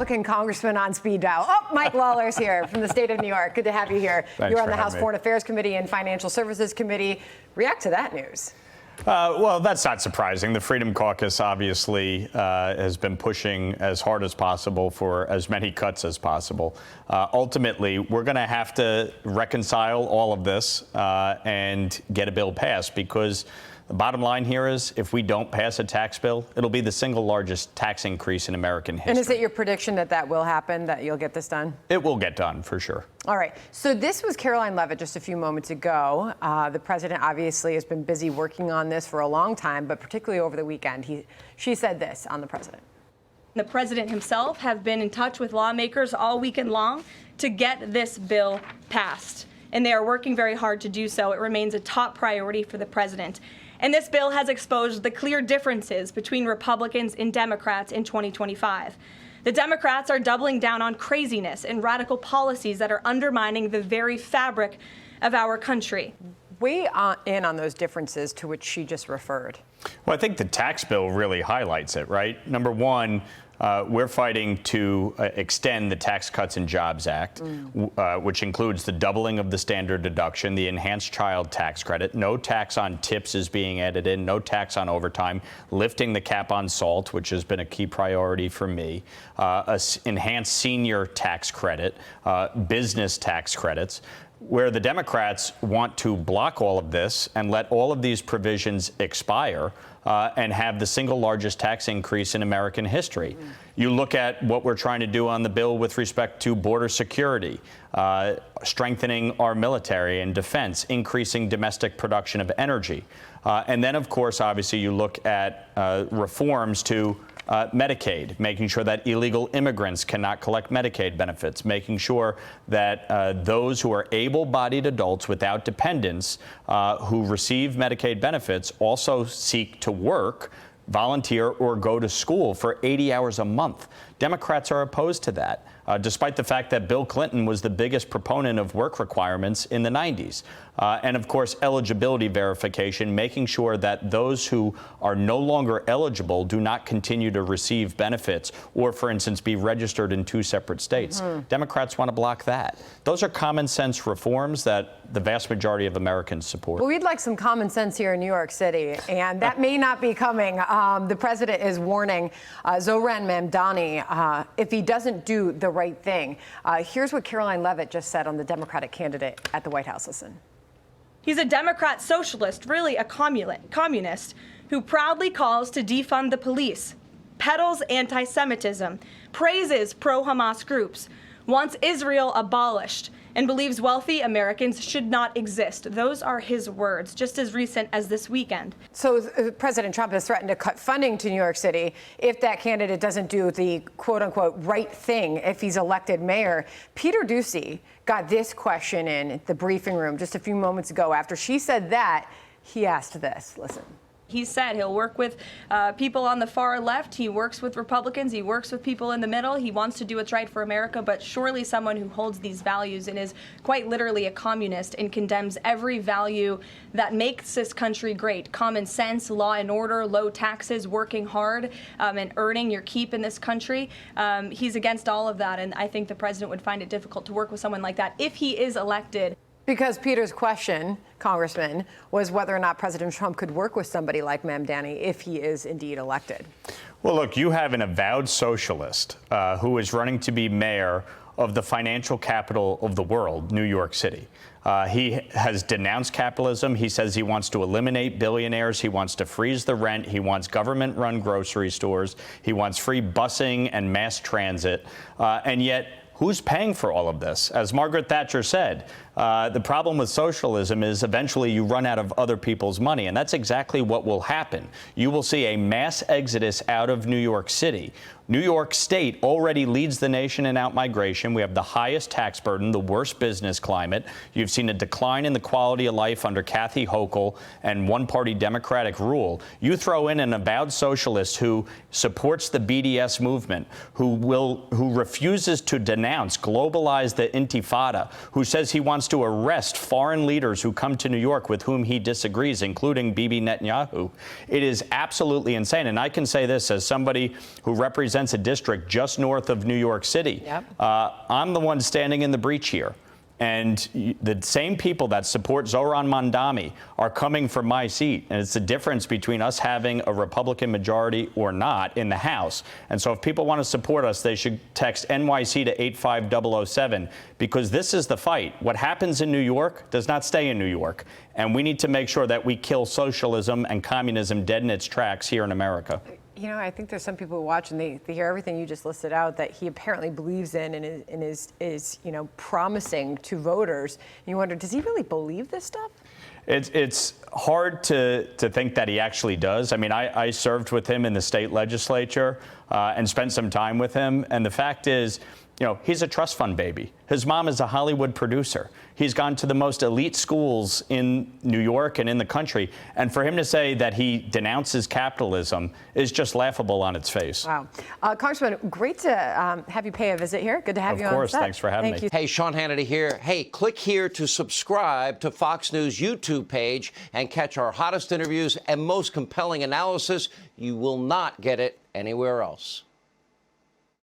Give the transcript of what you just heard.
Looking Congressman on speed dial. Oh, Mike Lawler's here from the state of New York. Good to have you here. Thanks You're on for the House having me. Foreign Affairs Committee and Financial Services Committee. React to that news. Well, that's not surprising. The Freedom Caucus obviously has been pushing as hard as possible for as many cuts as possible. Ultimately, we're going to have to reconcile all of this and get a bill passed, because the bottom line here is, if we don't pass a tax bill, it'll be the single largest tax increase in American history. And is it your prediction that that will happen, that you'll get this done? It will get done, for sure. All right. So this was Karoline Leavitt just a few moments ago. The president obviously has been busy working on this for a long time, but particularly over the weekend, she said this on the president. The president himself have been in touch with lawmakers all weekend long to get this bill passed, and they are working very hard to do so. It remains a top priority for the president. And this bill has exposed the clear differences between Republicans and Democrats in 2025. The Democrats are doubling down on craziness and radical policies that are undermining the very fabric of our country. Weigh in on those differences to which she just referred. Well, I think the tax bill really highlights it, right? Number one, we're fighting to extend the Tax Cuts and Jobs Act, which includes the doubling of the standard deduction, the enhanced child tax credit, no tax on tips is being added in, no tax on overtime, lifting the cap on salt, which has been a key priority for me, enhanced senior tax credit, business tax credits. Where the Democrats want to block all of this and let all of these provisions expire and have the single largest tax increase in American history. You look at what we're trying to do on the bill with respect to border security, strengthening our military and defense, increasing domestic production of energy. And then, of course, obviously, you look at reforms to Medicaid, making sure that illegal immigrants cannot collect Medicaid benefits, making sure that those who are able-bodied adults without dependents who receive Medicaid benefits also seek to work, volunteer, or go to school for 80 hours a month. Democrats are opposed to that, despite the fact that Bill Clinton was the biggest proponent of work requirements in the 90s. And of course, eligibility verification, making sure that those who are no longer eligible do not continue to receive benefits or, for instance, be registered in two separate states. Democrats want to block that. Those are common sense reforms that the vast majority of Americans support. Well, we'd like some common sense here in New York City, and that may not be coming. The president is warning Zohran Mamdani if he doesn't do the right thing. Here's what Karoline Leavitt just said on the Democratic candidate at the White House. Listen. He's a Democrat socialist, really a communist, who proudly calls to defund the police, peddles anti-Semitism, praises pro-Hamas groups, wants Israel abolished, and believes wealthy Americans should not exist. Those are his words, just as recent as this weekend. So President Trump has threatened to cut funding to New York City if that candidate doesn't do the quote-unquote right thing if he's elected mayor. Peter Doocy got this question in the briefing room just a few moments ago. After she said that, he asked this. Listen. He said he'll work with people on the far left. He works with Republicans. He works with people in the middle. He wants to do what's right for America, but surely someone who holds these values and is quite literally a communist and condemns every value that makes this country great. Common sense, law and order, low taxes, working hard, and earning your keep in this country. He's against all of that, and I think the president would find it difficult to work with someone like that if he is elected. Because Peter's question, Congressman, was whether or not President Trump could work with somebody like Mamdani if he is indeed elected. Well, look, you have an avowed socialist who is running to be mayor of the financial capital of the world, New York City. He has denounced capitalism. He says he wants to eliminate billionaires. He wants to freeze the rent. He wants government-run grocery stores. He wants free busing and mass transit. And yet, who's paying for all of this? As Margaret Thatcher said, the problem with socialism is eventually you run out of other people's money, and that's exactly what will happen. You will see a mass exodus out of New York City. New York State already leads the nation in outmigration. We have the highest tax burden, the worst business climate. You've seen a decline in the quality of life under Kathy Hochul and one-party Democratic rule. You throw in an avowed socialist who supports the BDS movement, who refuses to denounce, globalize the Intifada, who says he wants to arrest foreign leaders who come to New York with whom he disagrees, including Bibi Netanyahu. It is absolutely insane. And I can say this as somebody who represents represents a district just north of New York City. Yep. I'm the one standing in the breach here. And the same people that support Zohran Mamdani are coming from my seat. And it's the difference between us having a Republican majority or not in the House. And so if people want to support us, they should text NYC to 85007, because this is the fight. What happens in New York does not stay in New York. And we need to make sure that we kill socialism and communism dead in its tracks here in America. You know, I think there's some people who watch and they hear everything you just listed out that he apparently believes in and is you know, promising to voters. And you wonder, does he really believe this stuff? It's hard to think that he actually does. I mean, I served with him in the state legislature and spent some time with him. And the fact is, you know, he's a trust fund baby. His mom is a Hollywood producer. He's gone to the most elite schools in New York and in the country. And for him to say that he denounces capitalism is just laughable on its face. Wow. Congressman, great to have you pay a visit here. Good to have you on set. Of course. Thanks for having me. Hey, Sean Hannity here. Hey, click here to subscribe to Fox News YouTube page and catch our hottest interviews and most compelling analysis. You will not get it anywhere else.